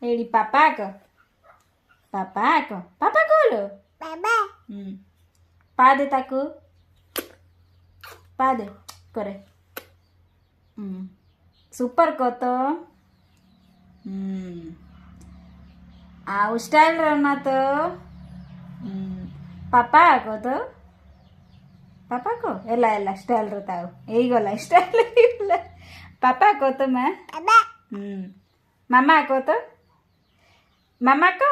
AD पापा को पापा कोलो पादे ताकू पादे करे सुपर को तो आउ स्टाइल रहना तो पापा को तो पापा को एला एला स्टाइल रहता है यही गला स्टाइल पापा को तो मैं मामा को तो मामा को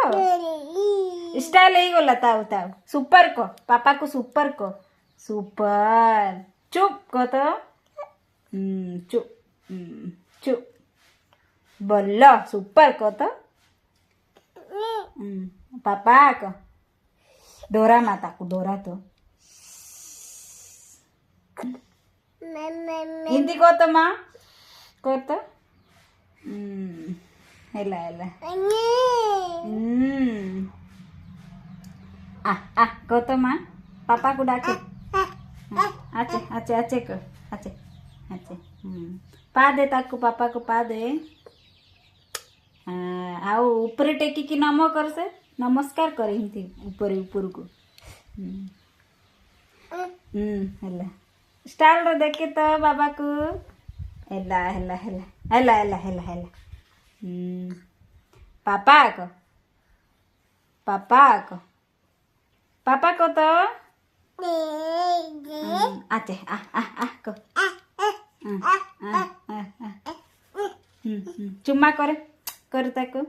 स्टाइल यही गला ताऊ ताऊ सुपर को पापा को सुपर चुप को तो चुप चुप बोलो सुपर को तो पापा को डोरा माता को डोरा तो हिंदी को तो माँ को तो हेला हेला आ को तो माँ पापा को डाके आचे आचे आचे को आचे आचे पा दे ताकू पापा को पा दे आओ ऊपर टेकी की नमो कर से नमस्कार करे हिंदी ऊपर ऊपर को हेला स्टाइल रो देखे तो बाबा को हेला हेला हेला हेला हेला हेला हेला पापा को पापा को तो आचे आ को चुम्मा करे ताको